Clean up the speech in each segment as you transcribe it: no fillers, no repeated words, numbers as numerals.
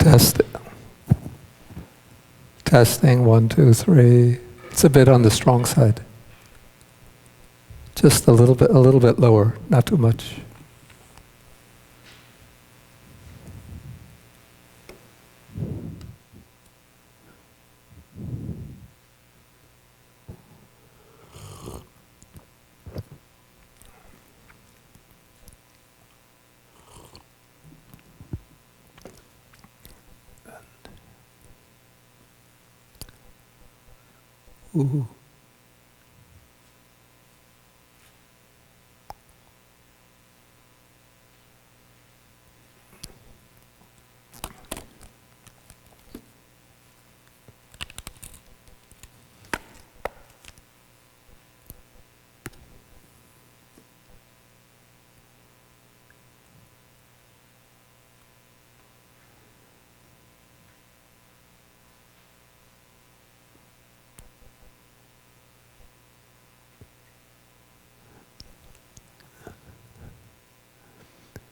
Test. Testing, 1, 2, 3. It's a bit on the strong side. Just a little bit lower, not too much. Ooh.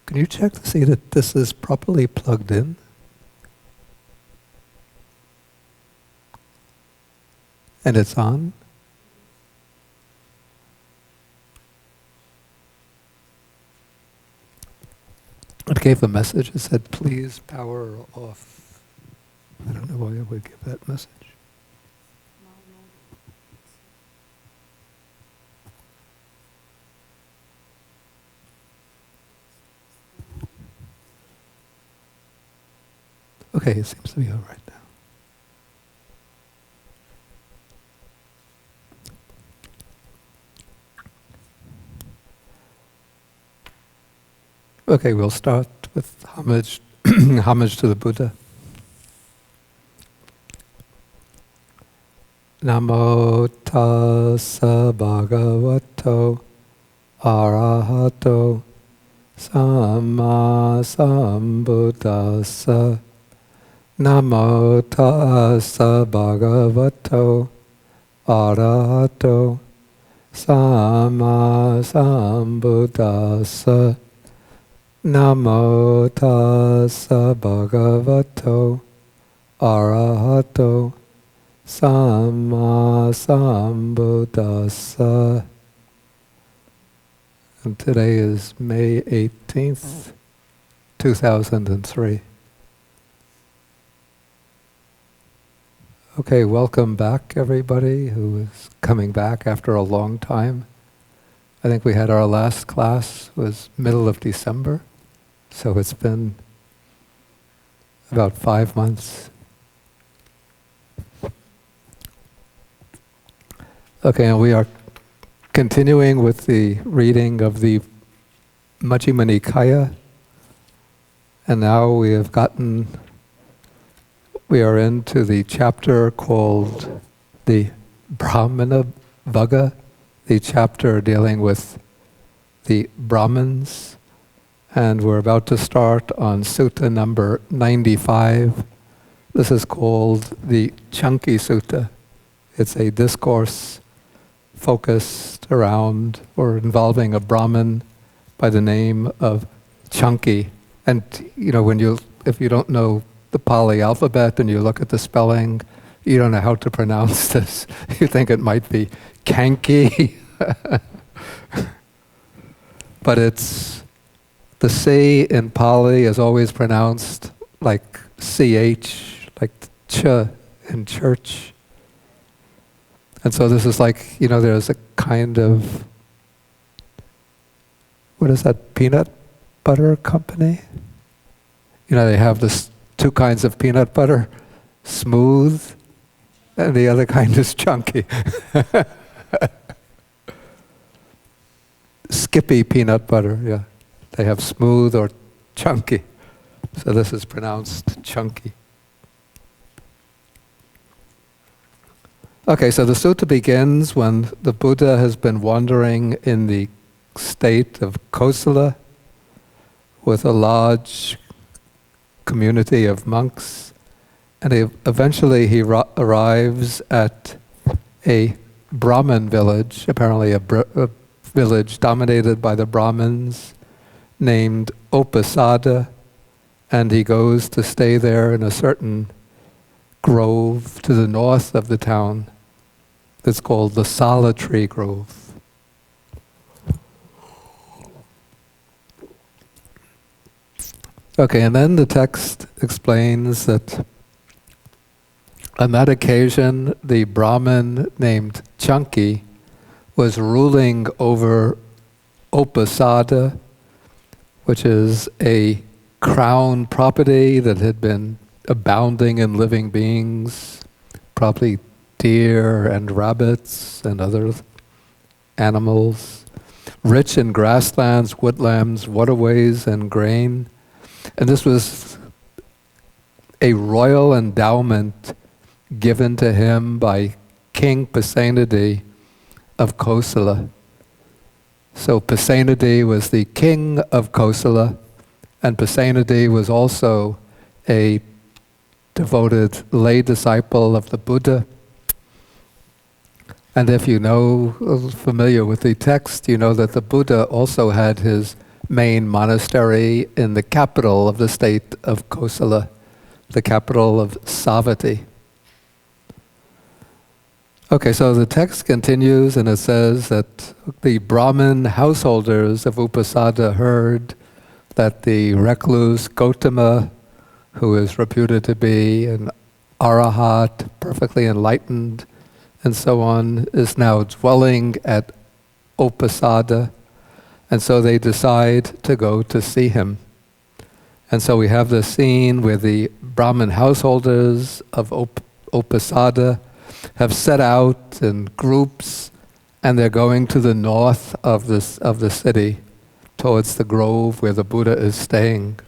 Can you check to see that this is properly plugged in? And it's on? It gave a message. It said, please power off. I don't know why it would give that message. Okay, it seems to be all right now. Okay, we'll start with homage, homage to the Buddha. Namo tassa bhagavato arahato samma sambuddhassa. Namo tassa bhagavato arahato samma sambuddhassa. Namo tassa bhagavato arahato samma sambuddhassa. And today is May 18th, 2003. Okay, welcome back everybody who is coming back after a long time. I think we had our last class was middle of December, so it's been about 5 months. Okay, and we are continuing with the reading of the Majjhima Nikaya, and now we are into the chapter called the Brahmana Vagga, the chapter dealing with the Brahmins, and we're about to start on Sutta number 95. This is called the Canki Sutta. It's a discourse focused around or involving a Brahmin by the name of Canki. And you know, if you don't know the Pali alphabet and you look at the spelling, you don't know how to pronounce this. You think it might be Canki. But it's, the C in Pali is always pronounced like CH, like ch in church. And so this is like, you know, there's a kind of, what is that, peanut butter company? You know, they have this two kinds of peanut butter, smooth, and the other kind is chunky. Skippy peanut butter, yeah. They have smooth or chunky. So this is pronounced chunky. Okay, so the sutta begins when the Buddha has been wandering in the state of Kosala with a large community of monks, and eventually he arrives at a Brahmin village, apparently a village dominated by the Brahmins, named Upasada, and he goes to stay there in a certain grove to the north of the town. It's called the Solitary Grove. Okay, and then the text explains that on that occasion, the Brahmin named Canki was ruling over Uposatha, which is a crown property that had been abounding in living beings, probably deer and rabbits and other animals, rich in grasslands, woodlands, waterways, and grain. And this was a royal endowment given to him by King Pasenadi of Kosala. So Pasenadi was the king of Kosala, and Pasenadi was also a devoted lay disciple of the Buddha. And if you know, familiar with the text, you know that the Buddha also had his main monastery in the capital of the state of Kosala, the capital of Savatthi. Okay, so the text continues and it says that the Brahmin householders of Uposatha heard that the recluse Gautama, who is reputed to be an arahat, perfectly enlightened, and so on, is now dwelling at Uposatha, and so they decide to go to see him. And so we have the scene where the Brahmin householders of Uposatha have set out in groups, and they're going to the north of the city, towards the grove where the Buddha is staying.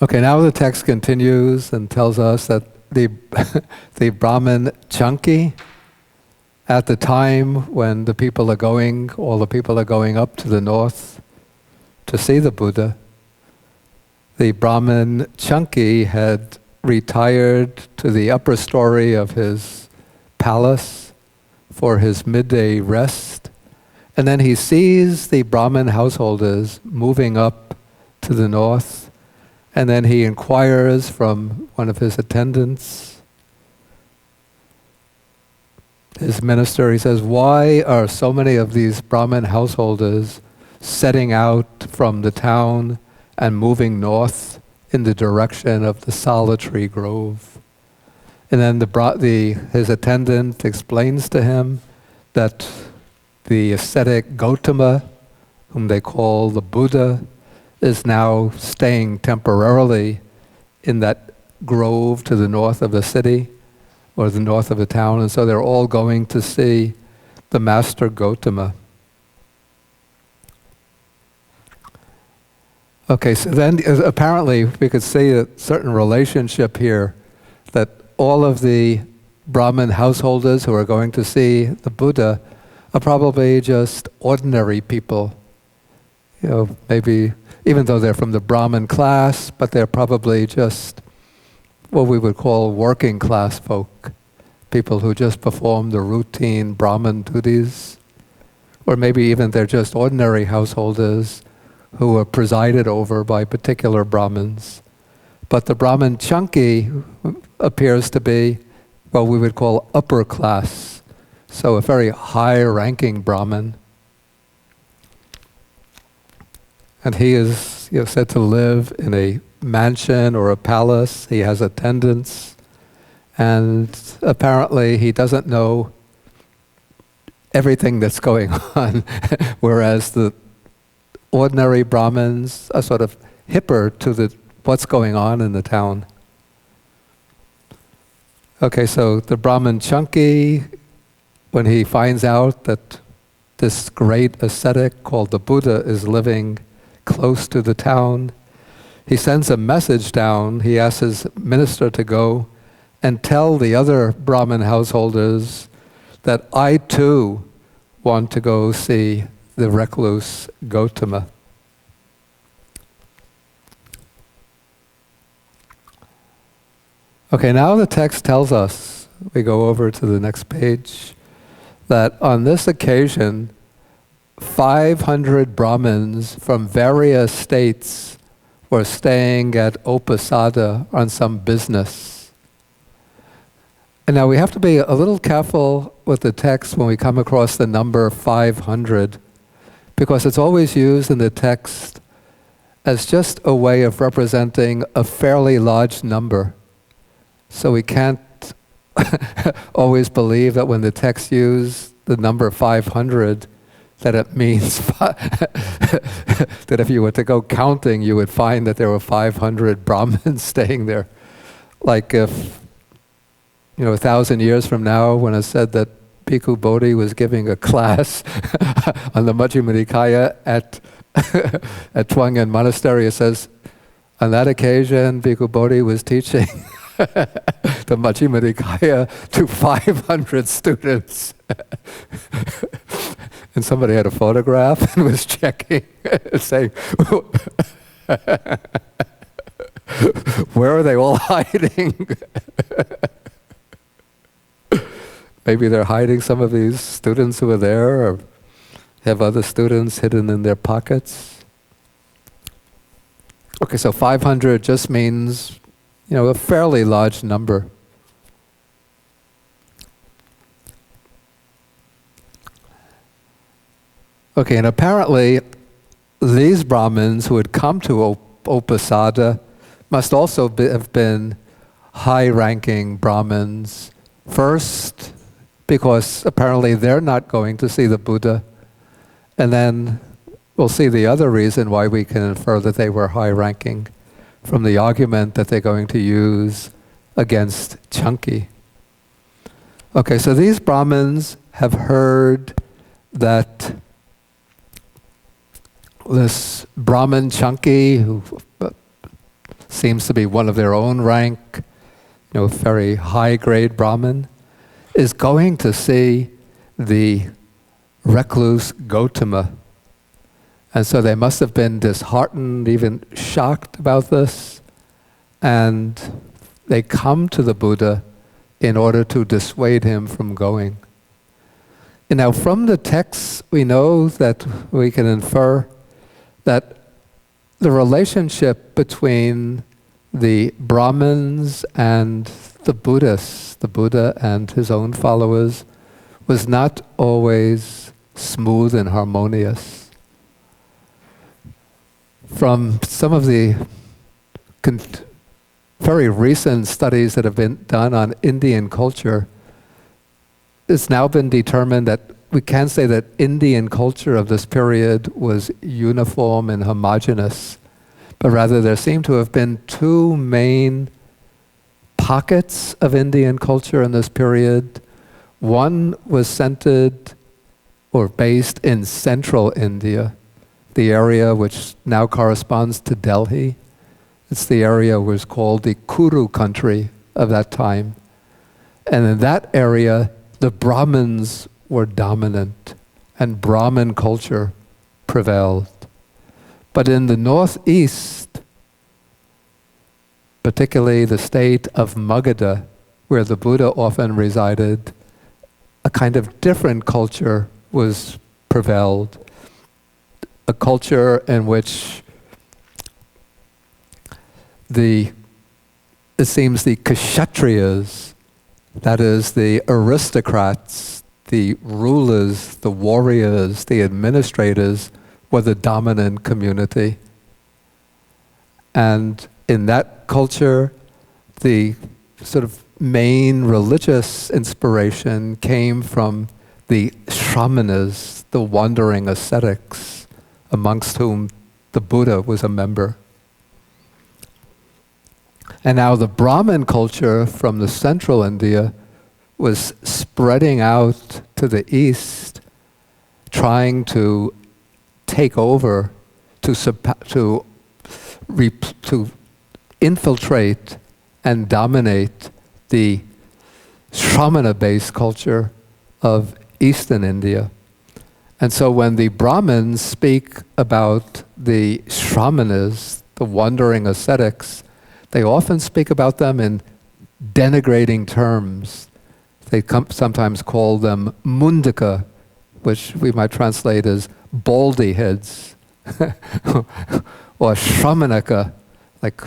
Okay, now the text continues and tells us that the the Brahmin Canki, at the time when all the people are going up to the north to see the Buddha, the Brahmin Canki had retired to the upper story of his palace for his midday rest, and then he sees the Brahmin householders moving up to the north, and then he inquires from one of his attendants, his minister. He says, "Why are so many of these Brahmin householders setting out from the town and moving north in the direction of the Solitary Grove?" And then his attendant explains to him that the ascetic Gautama, whom they call the Buddha, is now staying temporarily in that grove to the north of the city, or the north of the town, and so they're all going to see the Master Gautama. Okay, so then apparently we could see a certain relationship here, that all of the Brahmin householders who are going to see the Buddha are probably just ordinary people. You know, maybe even though they're from the Brahmin class, but they're probably just what we would call working class folk, people who just perform the routine Brahmin duties. Or maybe even they're just ordinary householders who are presided over by particular Brahmins. But the Brahmin Canki appears to be what we would call upper class, so a very high-ranking Brahmin. And he is said to live in a mansion or a palace. He has attendants, and apparently he doesn't know everything that's going on, whereas the ordinary Brahmins are sort of hipper to what's going on in the town. Okay, so the Brahmin Canki, when he finds out that this great ascetic called the Buddha is living close to the town, he sends a message down. He asks his minister to go and tell the other Brahmin householders that I too want to go see the recluse Gautama. Okay, now the text tells us, we go over to the next page, that on this occasion, 500 Brahmins from various states were staying at Uposatha on some business. And now we have to be a little careful with the text when we come across the number 500, because it's always used in the text as just a way of representing a fairly large number. So we can't always believe that when the text uses the number 500, that it means that if you were to go counting, you would find that there were 500 Brahmins staying there. Like if, 1,000 years from now, when it's said that Bhikkhu Bodhi was giving a class on the Majjhima Nikaya at Chuang Monastery, it says, on that occasion, Bhikkhu Bodhi was teaching the Majjhima Nikaya to 500 students. And somebody had a photograph and was checking, saying, where are they all hiding? Maybe they're hiding some of these students who are there, or have other students hidden in their pockets. Okay, so 500 just means, a fairly large number. Okay, and apparently these Brahmins who had come to Uposatha must also have been high-ranking Brahmins. First, because apparently they're not going to see the Buddha. And then we'll see the other reason why we can infer that they were high-ranking from the argument that they're going to use against Canki. Okay, so these Brahmins have heard that this Brahmin Canki, who seems to be one of their own rank, very high-grade Brahmin, is going to see the recluse Gautama. And so they must have been disheartened, even shocked about this. And they come to the Buddha in order to dissuade him from going. And now from the texts, we know that we can infer that the relationship between the Brahmins and the Buddhists, the Buddha and his own followers, was not always smooth and harmonious. From some of the very recent studies that have been done on Indian culture, it's now been determined that we can't say that Indian culture of this period was uniform and homogeneous, but rather there seem to have been two main pockets of Indian culture in this period. One was centered or based in central India, the area which now corresponds to Delhi. It's the area was called the Kuru country of that time. And in that area, the Brahmins were dominant and Brahmin culture prevailed. But in the northeast, particularly the state of Magadha, where the Buddha often resided, a kind of different culture was prevailed. A culture in which it seems the kshatriyas, that is the aristocrats, the rulers, the warriors, the administrators, were the dominant community. And in that culture, the sort of main religious inspiration came from the shramanas, the wandering ascetics, amongst whom the Buddha was a member. And now the Brahmin culture from the central India was spreading out to the east, trying to take over, to infiltrate and dominate the Shramana-based culture of Eastern India. And so when the Brahmins speak about the Shramanas, the wandering ascetics, they often speak about them in denigrating terms. They sometimes call them mundaka, which we might translate as baldy heads, or Shramanaka, like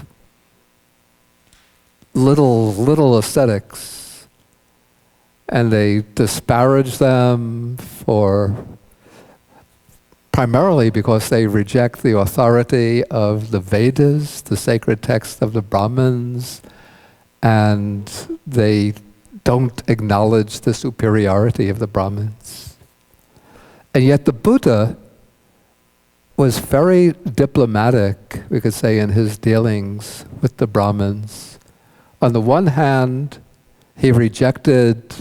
little ascetics, and they disparage them primarily because they reject the authority of the Vedas, the sacred text of the Brahmins, and they don't acknowledge the superiority of the Brahmins. And yet the Buddha was very diplomatic, we could say, in his dealings with the Brahmins. On the one hand, he rejected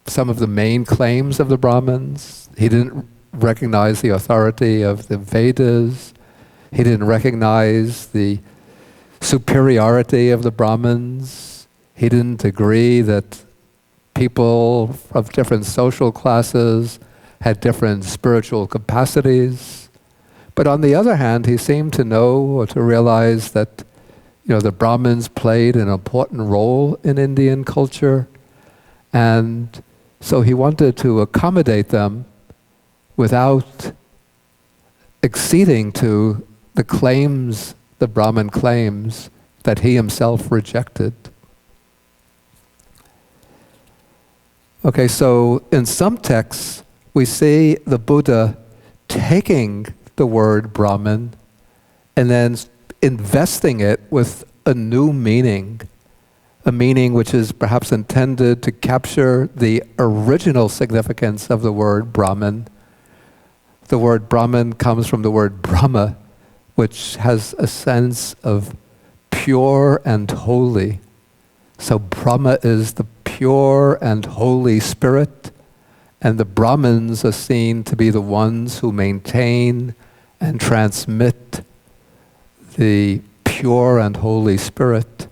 some of the main claims of the Brahmins. He didn't recognize the authority of the Vedas. He didn't recognize the superiority of the Brahmins. He didn't agree that people of different social classes had different spiritual capacities. But on the other hand, he seemed to know or to realize that the Brahmins played an important role in Indian culture, and so he wanted to accommodate them without acceding to the claims, the Brahmin claims, that he himself rejected. Okay, so in some texts, we see the Buddha taking the word Brahman and then investing it with a new meaning, a meaning which is perhaps intended to capture the original significance of the word Brahman. The word Brahman comes from the word Brahma, which has a sense of pure and holy. So Brahma is the pure and holy spirit, and the Brahmins are seen to be the ones who maintain and transmit the pure and holy spirit.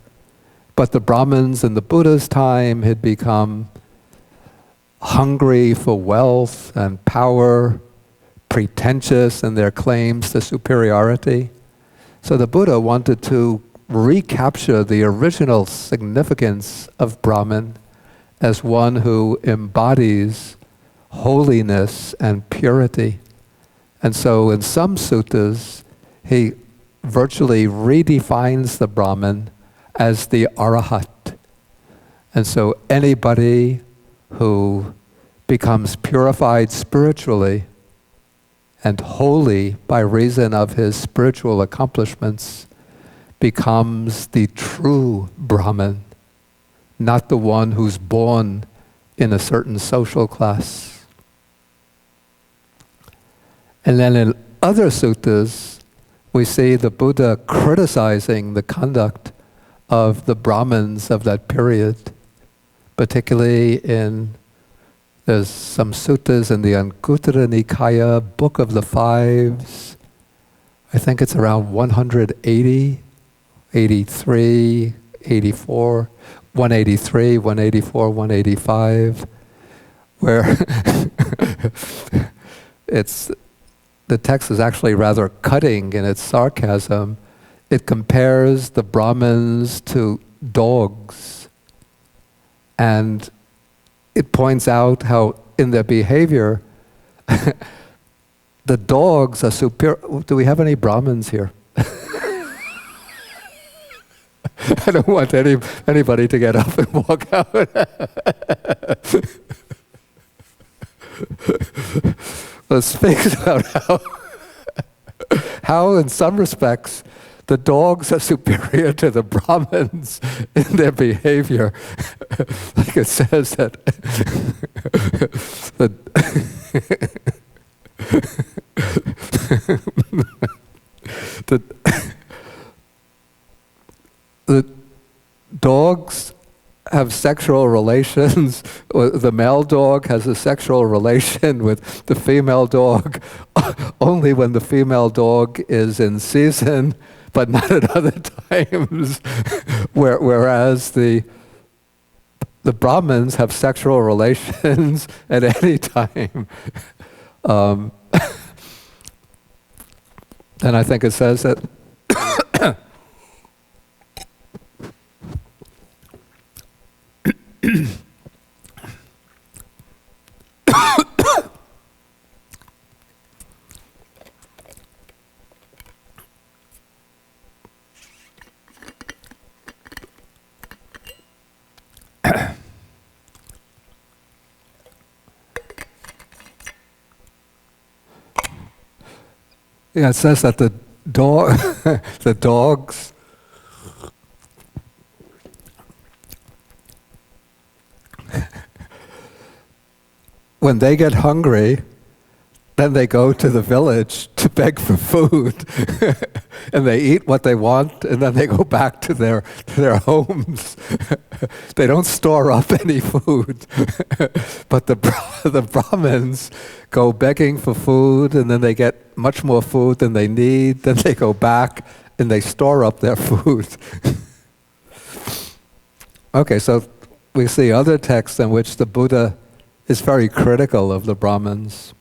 But the Brahmins in the Buddha's time had become hungry for wealth and power, pretentious in their claims to superiority. So the Buddha wanted to recapture the original significance of Brahman as one who embodies holiness and purity. And so in some suttas, he virtually redefines the Brahman as the Arahat. And so anybody who becomes purified spiritually and holy by reason of his spiritual accomplishments becomes the true Brahman, not the one who's born in a certain social class. And then in other suttas, we see the Buddha criticizing the conduct of the Brahmins of that period, particularly there's some suttas in the Anguttara Nikaya, Book of the Fives. I think it's around 180, 83, 84, 183, 184, 185, where the text is actually rather cutting in its sarcasm. It compares the Brahmins to dogs, and it points out how in their behavior the dogs are superior. Do we have any Brahmins here? I don't want anybody to get up and walk out. Well, it speaks about how in some respects the dogs are superior to the Brahmins in their behavior. Like it says that the dogs have sexual relations, or the male dog has a sexual relation with the female dog only when the female dog is in season, but not at other times. Whereas the Brahmins have sexual relations at any time. And I think it says that Yeah, it says that the dog, the dogs, when they get hungry, then they go to the village to beg for food, and they eat what they want, and then they go back to their homes. They don't store up any food, but the Brahmins go begging for food, and then they get much more food than they need. Then they go back and they store up their food. Okay, so we see other texts in which the Buddha is very critical of the Brahmins.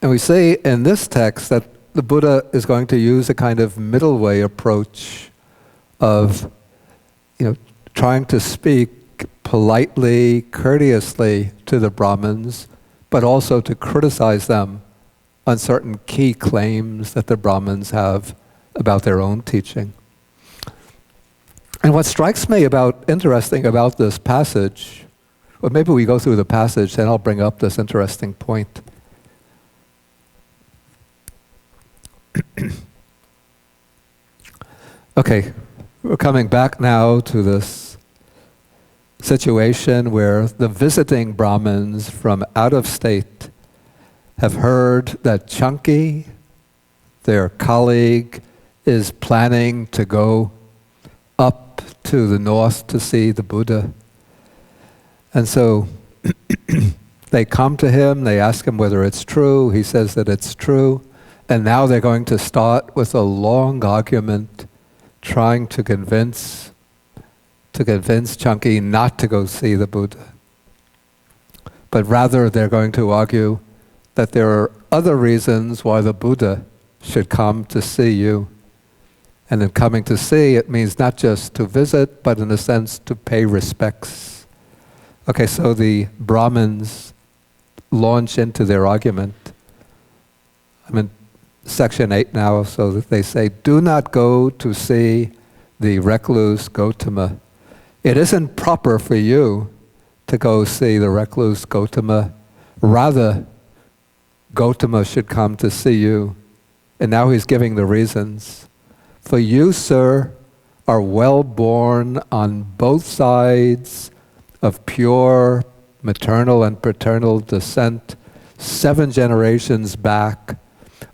And we see in this text that the Buddha is going to use a kind of middle way approach of, trying to speak politely, courteously to the Brahmins, but also to criticize them on certain key claims that the Brahmins have about their own teaching. And what strikes me interesting about this passage, well, maybe we go through the passage, then I'll bring up this interesting point. Okay, we're coming back now to this situation where the visiting Brahmins from out of state have heard that Canki, their colleague, is planning to go up to the north to see the Buddha. And so they come to him, they ask him whether it's true, he says that it's true, and now they're going to start with a long argument trying to convince Canki not to go see the Buddha. But rather they're going to argue that there are other reasons why the Buddha should come to see you. And in coming to see, it means not just to visit, but in a sense to pay respects. Okay, so the Brahmins launch into their argument. I'm in section 8 now, so that they say, do not go to see the recluse Gotama. It isn't proper for you to go see the recluse Gotama. Rather, Gotama should come to see you. And now he's giving the reasons. For you, sir, are well born on both sides of pure maternal and paternal descent, 7 generations back,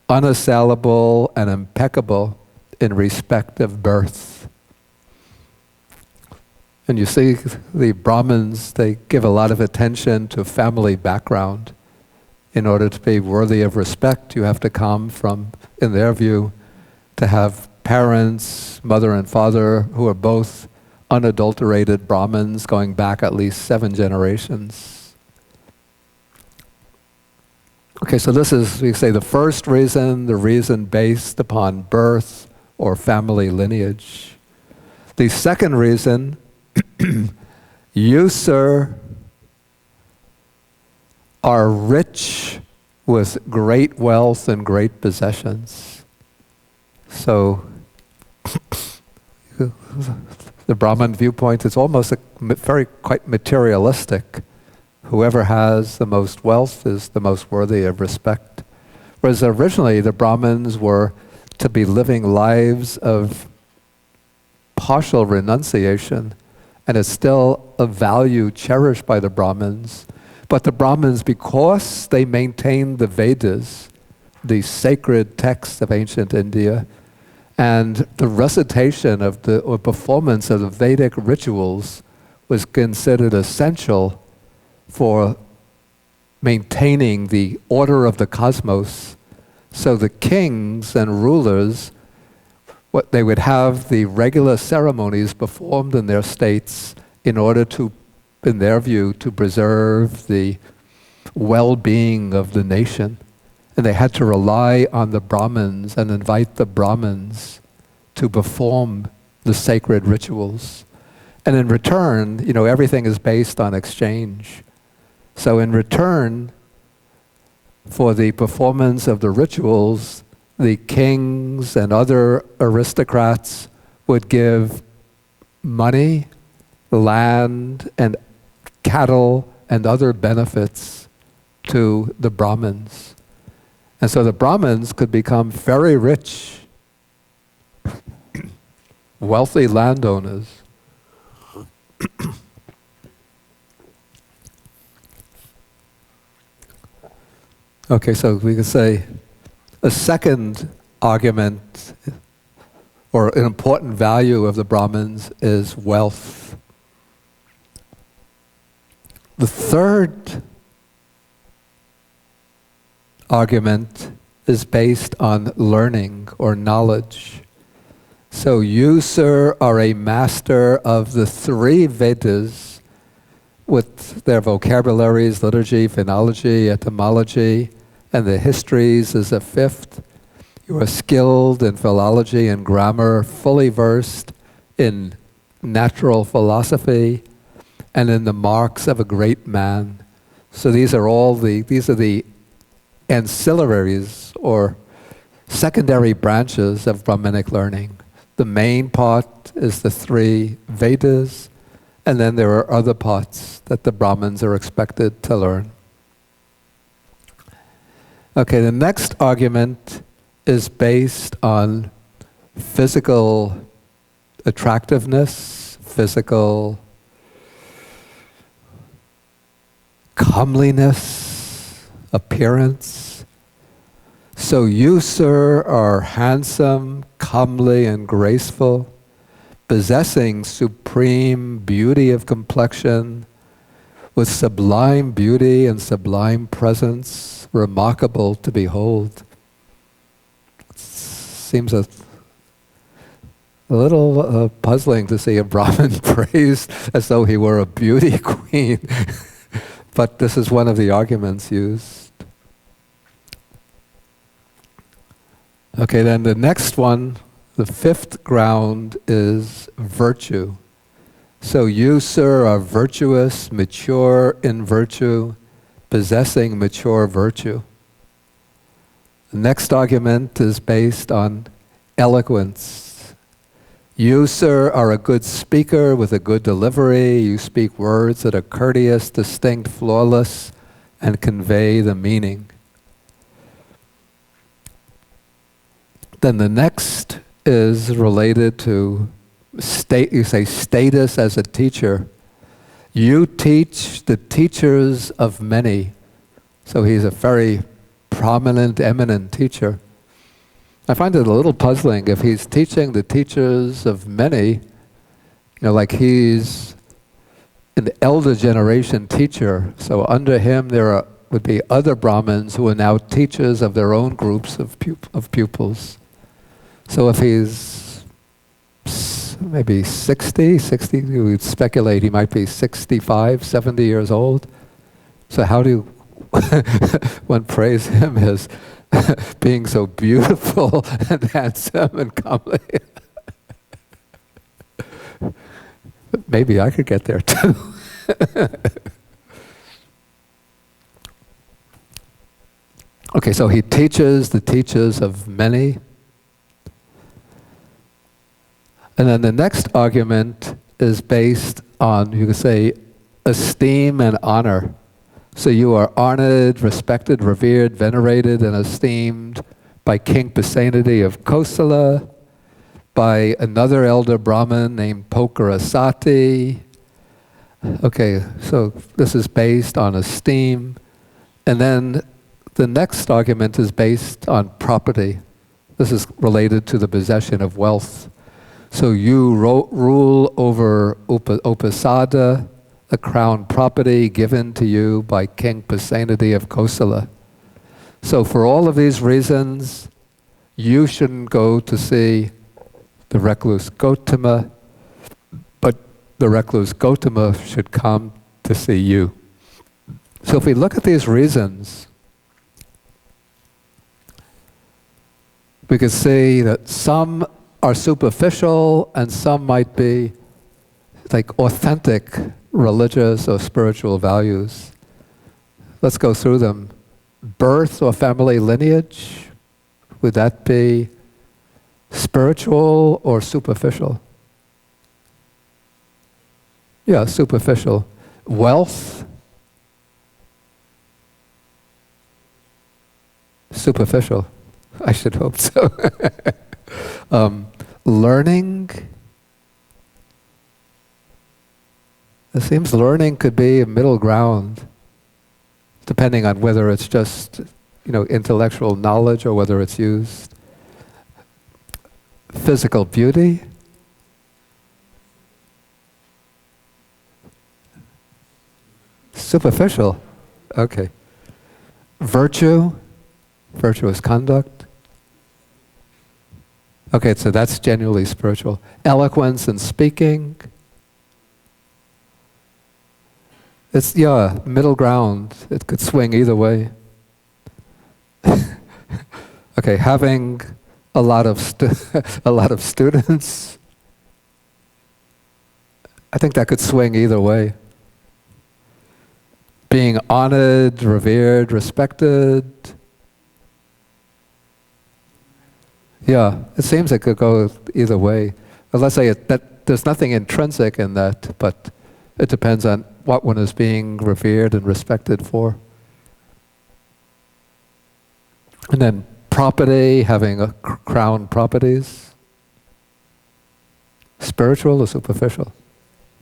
unassailable and impeccable in respect of birth. And you see the Brahmins, they give a lot of attention to family background. In order to be worthy of respect, you have to come from, in their view, to have parents, mother and father, who are both unadulterated Brahmins going back at least 7 generations. Okay, so this is, we say, the first reason, the reason based upon birth or family lineage. The second reason, you, sir, are rich with great wealth and great possessions. So, the Brahman viewpoint is almost quite materialistic. Whoever has the most wealth is the most worthy of respect. Whereas originally the Brahmins were to be living lives of partial renunciation, and it's still a value cherished by the Brahmins. But the Brahmins, because they maintained the Vedas, the sacred texts of ancient India, and the recitation of or performance of the Vedic rituals was considered essential for maintaining the order of the cosmos. So the kings and rulers, they would have the regular ceremonies performed in their states in order to, in their view, to preserve the well-being of the nation. And they had to rely on the Brahmins and invite the Brahmins to perform the sacred rituals. And in return, everything is based on exchange. So in return for the performance of the rituals, the kings and other aristocrats would give money, land, and cattle and other benefits to the Brahmins. And so the Brahmins could become very rich, wealthy landowners. Okay, so we could say a second argument or an important value of the Brahmins is wealth. The third argument is based on learning or knowledge. So you, sir, are a master of the 3 Vedas with their vocabularies, liturgy, phonology, etymology, and the histories is a 5th. You are skilled in philology and grammar, fully versed in natural philosophy, and in the marks of a great man. So these are the ancillaries or secondary branches of Brahminic learning. The main part is the 3 Vedas, and then there are other parts that the Brahmins are expected to learn. Okay, the next argument is based on physical attractiveness, physical comeliness, appearance. So you, sir, are handsome, comely, and graceful, possessing supreme beauty of complexion, with sublime beauty and sublime presence, remarkable to behold. Seems a little puzzling to see a Brahmin praised as though he were a beauty queen. But this is one of the arguments used. Okay, then the next one, the 5th ground, is virtue. So you, sir, are virtuous, mature in virtue, possessing mature virtue. The next argument is based on eloquence. You, sir, are a good speaker with a good delivery. You speak words that are courteous, distinct, flawless, and convey the meaning. Then the next is related to status as a teacher. You teach the teachers of many. So he's a very prominent, eminent teacher. I find it a little puzzling if he's teaching the teachers of many, like he's an elder generation teacher. So under him would be other Brahmins who are now teachers of their own groups of pupils. So if he's maybe 60, we would speculate he might be 65, 70 years old. So how do one praise him as being so beautiful and handsome and comely? Maybe I could get there too. Okay, so he teaches the teachers of many. And then the next argument is based on, you could say, esteem and honor. So you are honored, respected, revered, venerated, and esteemed by King Pasenadi of Kosala, by another elder Brahmin named Pokarasati. Okay, so this is based on esteem. And then the next argument is based on property. This is related to the possession of wealth. So you rule over Upasada, the crown property given to you by King Pasenadi of Kosala. So for all of these reasons, you shouldn't go to see the recluse Gautama, but the recluse Gautama should come to see you. So if we look at these reasons, we could see that some are superficial and some might be like authentic religious or spiritual values. Let's go through them. Birth or family lineage, would that be spiritual or superficial? Yeah, superficial. Wealth, superficial. I should hope so. Learning, it seems learning could be a middle ground, depending on whether it's just, intellectual knowledge or whether it's used. Physical beauty, superficial. Okay. Virtuous conduct. Okay, so that's genuinely spiritual. Eloquence and speaking. It's, middle ground. It could swing either way. Okay, having a lot of students. I think that could swing either way. Being honored, revered, respected. Yeah, it seems it could go either way. But let's say that there's nothing intrinsic in that, but it depends on what one is being revered and respected for. And then property, having crown properties. Spiritual or superficial?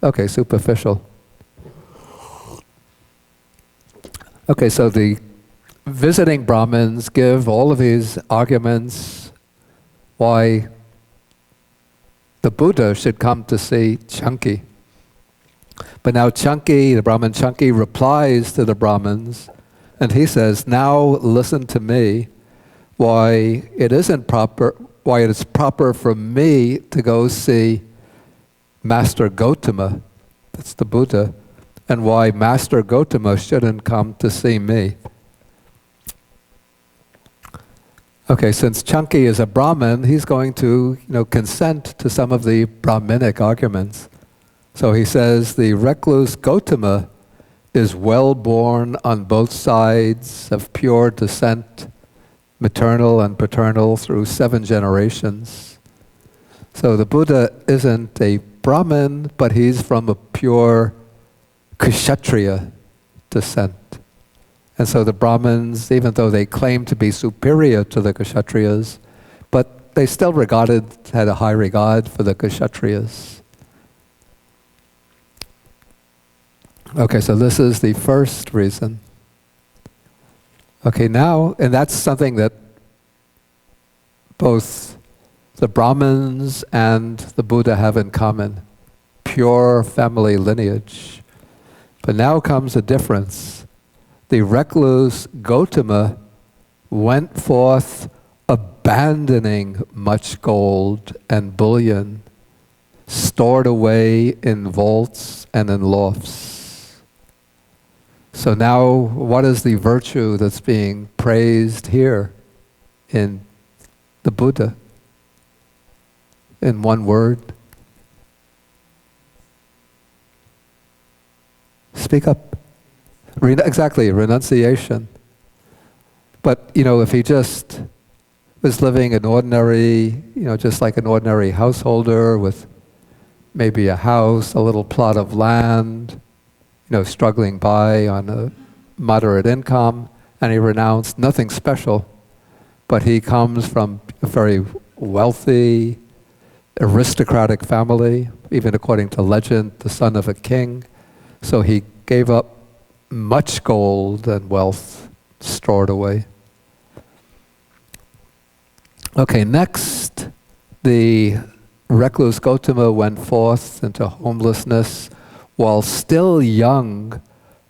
Okay, superficial. Okay, so the visiting Brahmins give all of these arguments why the Buddha should come to see Canki. But now Canki, the Brahmin Canki, replies to the Brahmins, and he says, now listen to me, why it is proper for me to go see Master Gautama, that's the Buddha, and why Master Gautama shouldn't come to see me. Okay, since Canki is a Brahmin, he's going to, consent to some of the Brahminic arguments. So he says the recluse Gautama is well born on both sides of pure descent, maternal and paternal through 7 generations. So the Buddha isn't a Brahmin, but he's from a pure Kshatriya descent. And so the Brahmins, even though they claim to be superior to the Kshatriyas, but they still had a high regard for the Kshatriyas. Okay, so this is the first reason. Okay, now, and that's something that both the Brahmins and the Buddha have in common. Pure family lineage. But now comes a difference. The recluse Gautama went forth abandoning much gold and bullion stored away in vaults and in lofts. So now what is the virtue that's being praised here in the Buddha? In one word? Speak up. Exactly, renunciation. But, if he just was living an ordinary, just like an ordinary householder with maybe a house, a little plot of land, struggling by on a moderate income, and he renounced nothing special, but he comes from a very wealthy, aristocratic family, even according to legend, the son of a king. So he gave up much gold and wealth stored away. Okay, next, the recluse Gautama went forth into homelessness while still young,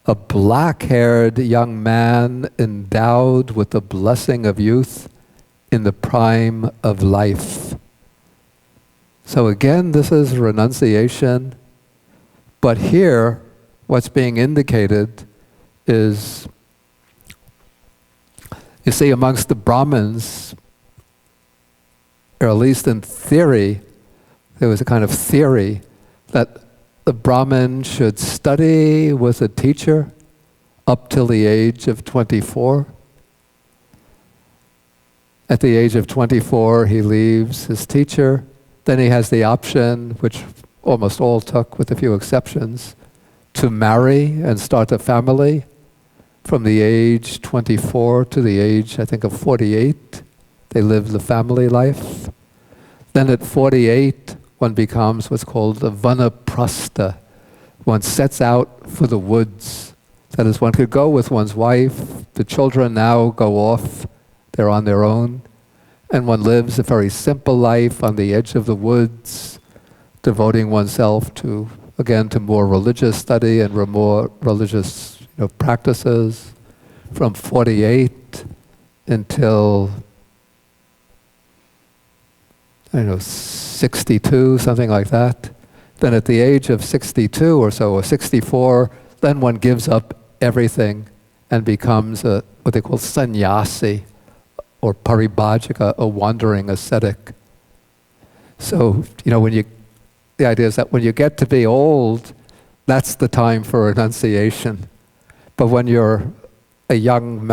a black-haired young man endowed with the blessing of youth in the prime of life. So again, this is renunciation, but here, what's being indicated is, you see, amongst the Brahmins, or at least in theory, there was a kind of theory that the Brahmin should study with a teacher up till the age of 24. At the age of 24, he leaves his teacher. Then he has the option, which almost all took with a few exceptions, to marry and start a family. from the age 24 to the age, I think, of 48. They live the family life. Then at 48, one becomes what's called a vanaprastha. One sets out for the woods. That is, one could go with one's wife. The children now go off. They're on their own. And one lives a very simple life on the edge of the woods, devoting oneself to, again, to more religious study and more religious practices from 48 until 62, something like that. Then at the age of 62 or so, or 64, then one gives up everything and becomes what they call sannyasi, or paribhajika, a wandering ascetic. So, the idea is that when you get to be old, that's the time for renunciation. But when you're a young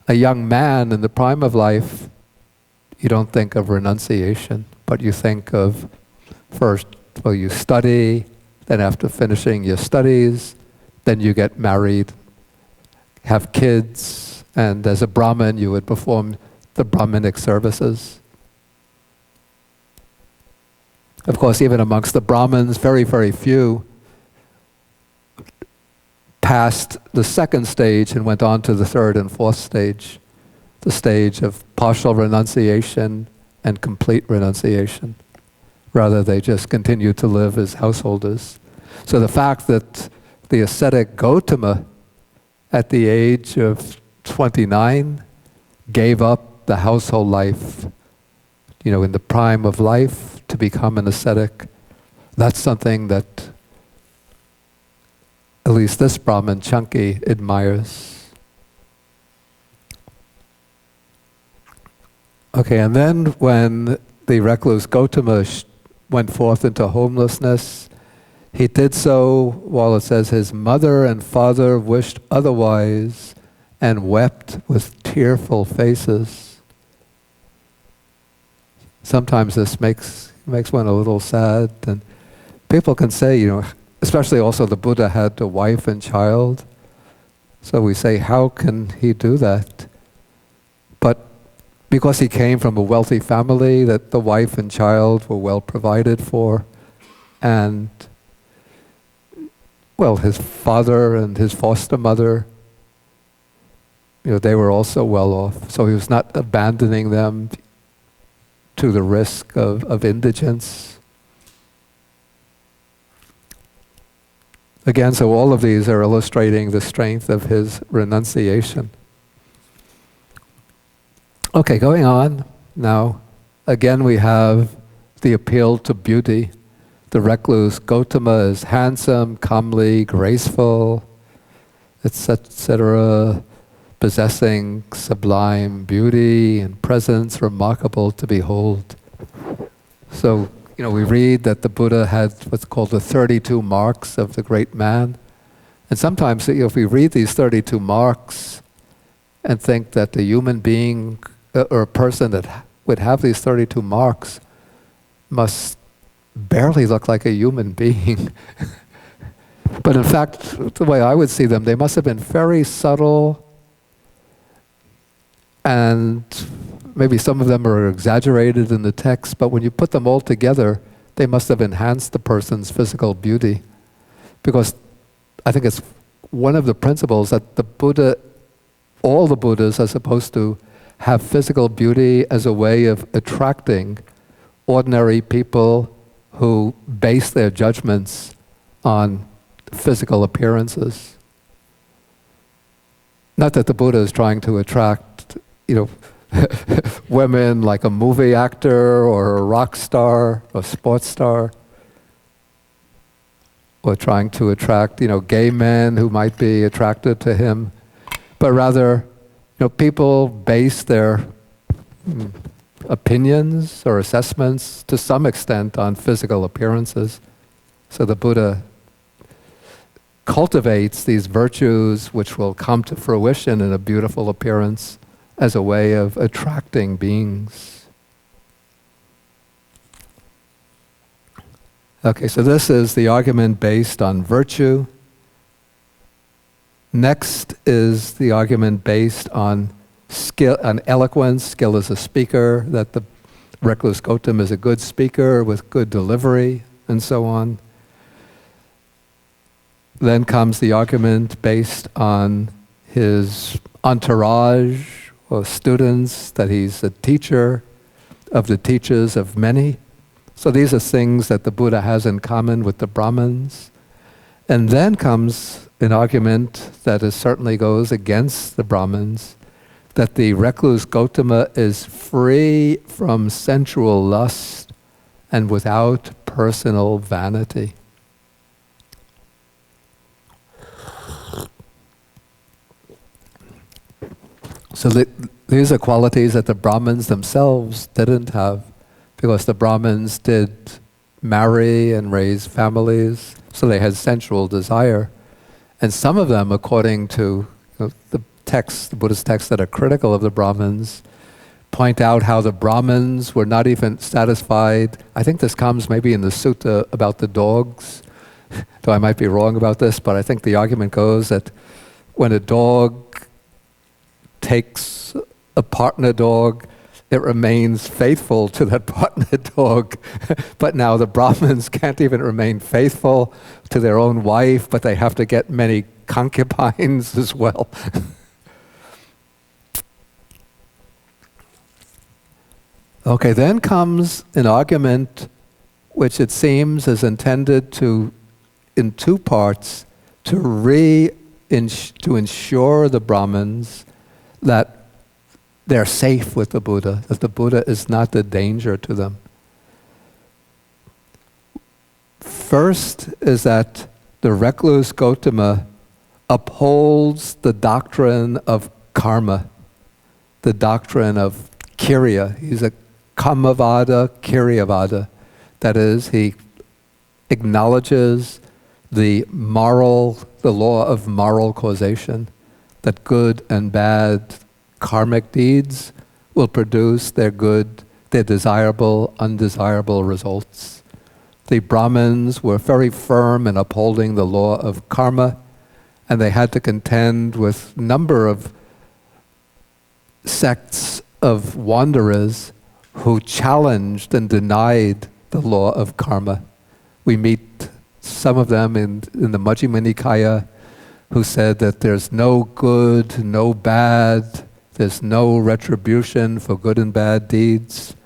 man in the prime of life, you don't think of renunciation, but you think of first, you study, then after finishing your studies, then you get married, have kids, and as a Brahmin, you would perform the Brahminic services. Of course, even amongst the Brahmins, very, very few passed the second stage and went on to the third and fourth stage, the stage of partial renunciation and complete renunciation. Rather, they just continued to live as householders. So the fact that the ascetic Gautama, at the age of 29, gave up the household life, in the prime of life, to become an ascetic, that's something that at least this Brahmin, Canki, admires. Okay, and then when the recluse Gautama went forth into homelessness, he did so while it says his mother and father wished otherwise and wept with tearful faces. Sometimes this makes one a little sad, and people can say, especially also the Buddha had a wife and child, so we say, how can he do that? But because he came from a wealthy family, that the wife and child were well provided for, and his father and his foster mother, they were also well off, so he was not abandoning them to the risk of indigence. Again, so all of these are illustrating the strength of his renunciation. Okay, going on now. Again, we have the appeal to beauty. The recluse Gautama is handsome, comely, graceful, etc., possessing sublime beauty and presence remarkable to behold. So, we read that the Buddha had what's called the 32 marks of the great man. And sometimes, if we read these 32 marks and think that a human being or a person that would have these 32 marks must barely look like a human being. But in fact, the way I would see them, they must have been very subtle, and maybe some of them are exaggerated in the text, but when you put them all together, they must have enhanced the person's physical beauty. Because I think it's one of the principles that the Buddha, all the Buddhas are supposed to have physical beauty as a way of attracting ordinary people who base their judgments on physical appearances. Not that the Buddha is trying to attract, women like a movie actor or a rock star or sports star, or trying to attract, gay men who might be attracted to him, but rather, people base their opinions or assessments to some extent on physical appearances. So the Buddha cultivates these virtues which will come to fruition in a beautiful appearance as a way of attracting beings. Okay, so this is the argument based on virtue. Next is the argument based on skill, on eloquence, skill as a speaker, that the recluse Gotama is a good speaker with good delivery, and so on. Then comes the argument based on his entourage or students, that he's a teacher of the teachers of many. So these are things that the Buddha has in common with the Brahmins. And then comes an argument that certainly goes against the Brahmins, that the recluse Gotama is free from sensual lust and without personal vanity. So these are qualities that the Brahmins themselves didn't have, because the Brahmins did marry and raise families, so they had sensual desire. And some of them, according to the texts, the Buddhist texts that are critical of the Brahmins, point out how the Brahmins were not even satisfied. I think this comes maybe in the sutta about the dogs, though I might be wrong about this, but I think the argument goes that when a dog takes a partner dog, it remains faithful to that partner dog. But now the Brahmins can't even remain faithful to their own wife, but they have to get many concubines as well. Okay, then comes an argument which it seems is intended to, in two parts, to ensure the Brahmins that they're safe with the Buddha, that the Buddha is not the danger to them. First is that the recluse Gotama upholds the doctrine of karma, the doctrine of Kirya. He's a Kamavada, Kiryavada. That is, he acknowledges the law of moral causation, that good and bad karmic deeds will produce their desirable, undesirable results. The Brahmins were very firm in upholding the law of karma, and they had to contend with a number of sects of wanderers who challenged and denied the law of karma. We meet some of them in the Majjhima Nikaya, who said that there's no good, no bad, there's no retribution for good and bad deeds.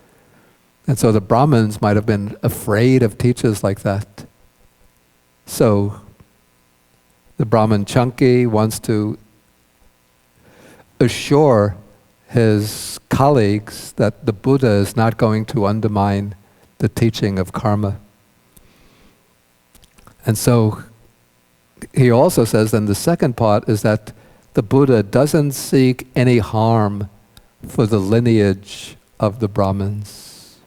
And so the Brahmins might have been afraid of teachers like that. So the Brahmin Canki wants to assure his colleagues that the Buddha is not going to undermine the teaching of karma. And so he also says, then the second part is that the Buddha doesn't seek any harm for the lineage of the Brahmins.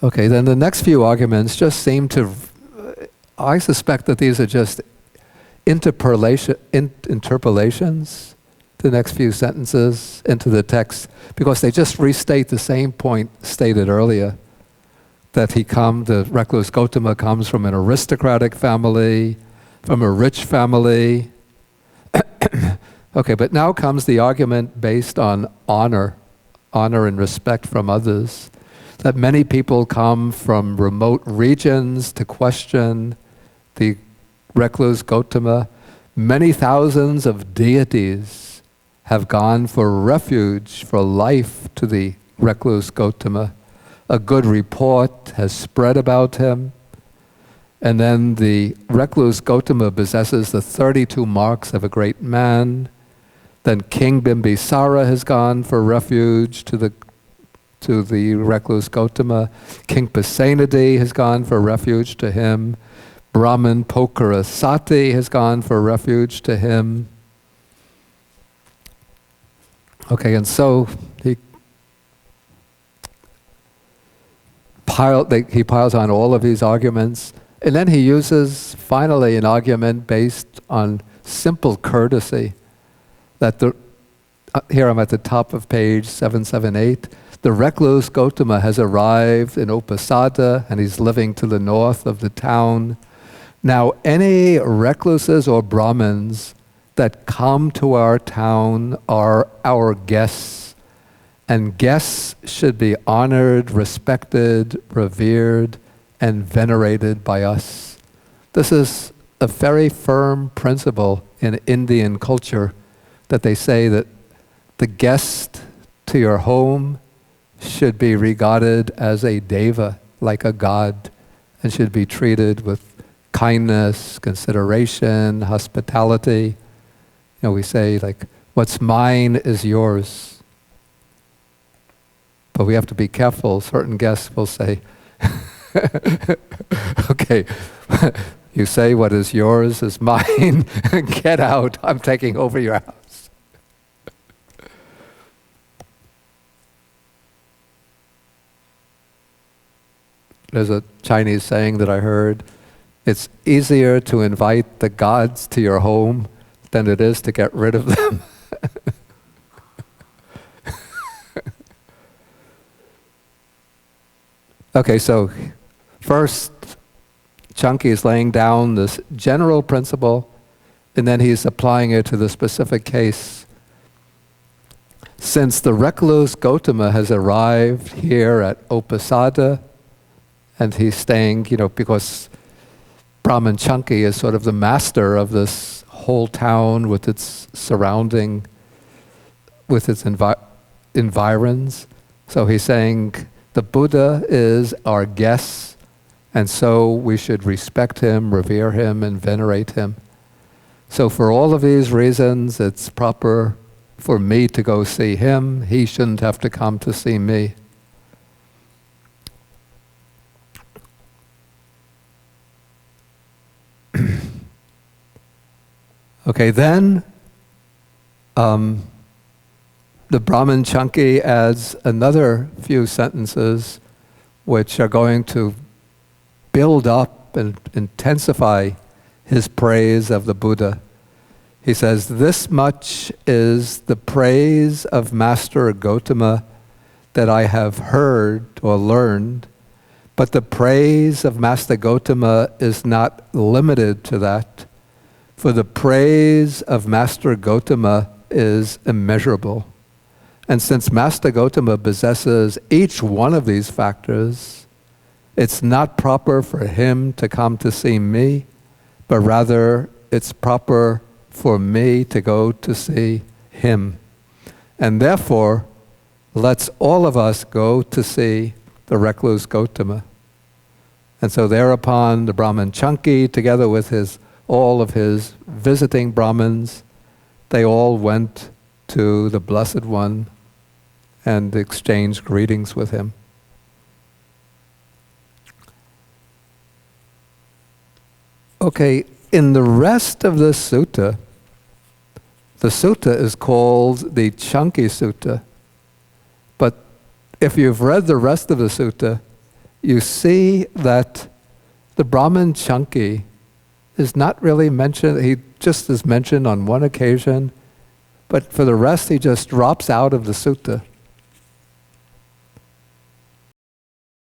Okay, then the next few arguments just seem to, I suspect that these are just interpolations, the next few sentences into the text, because they just restate the same point stated earlier, that the recluse Gotama comes from an aristocratic family, from a rich family. Okay, but now comes the argument based on honor and respect from others, that many people come from remote regions to question the recluse Gotama. Many thousands of deities have gone for refuge, for life to the recluse Gotama. A good report has spread about him. And then the recluse Gotama possesses the 32 marks of a great man. Then King Bimbisara has gone for refuge to the recluse Gotama. King Pasenadi has gone for refuge to him. Brahman Pokarasati has gone for refuge to him. Okay, and so he piles on all of these arguments, and then he uses finally an argument based on simple courtesy, that here I'm at the top of page 778, the recluse Gotama has arrived in Uposatha, and he's living to the north of the town. Now, any recluses or Brahmins that come to our town are our guests, and guests should be honored, respected, revered, and venerated by us. This is a very firm principle in Indian culture, that they say that the guest to your home should be regarded as a deva, like a god, and should be treated with kindness, consideration, hospitality. You know, we say, like, what's mine is yours. But we have to be careful. Certain guests will say, okay, you say what is yours is mine, get out, I'm taking over your house. There's a Chinese saying that I heard, it's easier to invite the gods to your home than it is to get rid of them. Okay, so first, Canki is laying down this general principle, and then he's applying it to the specific case. Since the recluse Gotama has arrived here at Uposatha, and he's staying, you know, because Brahman Canki is sort of the master of this whole town with its surrounding, with its environs. So he's saying the Buddha is our guest, and so we should respect him, revere him, and venerate him. So for all of these reasons, it's proper for me to go see him. He shouldn't have to come to see me. Okay, then the Brahman Canki adds another few sentences which are going to build up and intensify his praise of the Buddha. He says, this much is the praise of Master Gotama that I have heard or learned, but the praise of Master Gotama is not limited to that. For the praise of Master Gotama is immeasurable. And since Master Gotama possesses each one of these factors, it's not proper for him to come to see me, but rather it's proper for me to go to see him. And therefore, let's all of us go to see the recluse Gotama. And so thereupon the Brahman Canki, together with all of his visiting Brahmins, they all went to the Blessed One and exchanged greetings with him. Okay, in the rest of the sutta is called the Canki Sutta. But if you've read the rest of the sutta, you see that the Brahman Canki is not really mentioned. He just is mentioned on one occasion, but for the rest he just drops out of the sutta.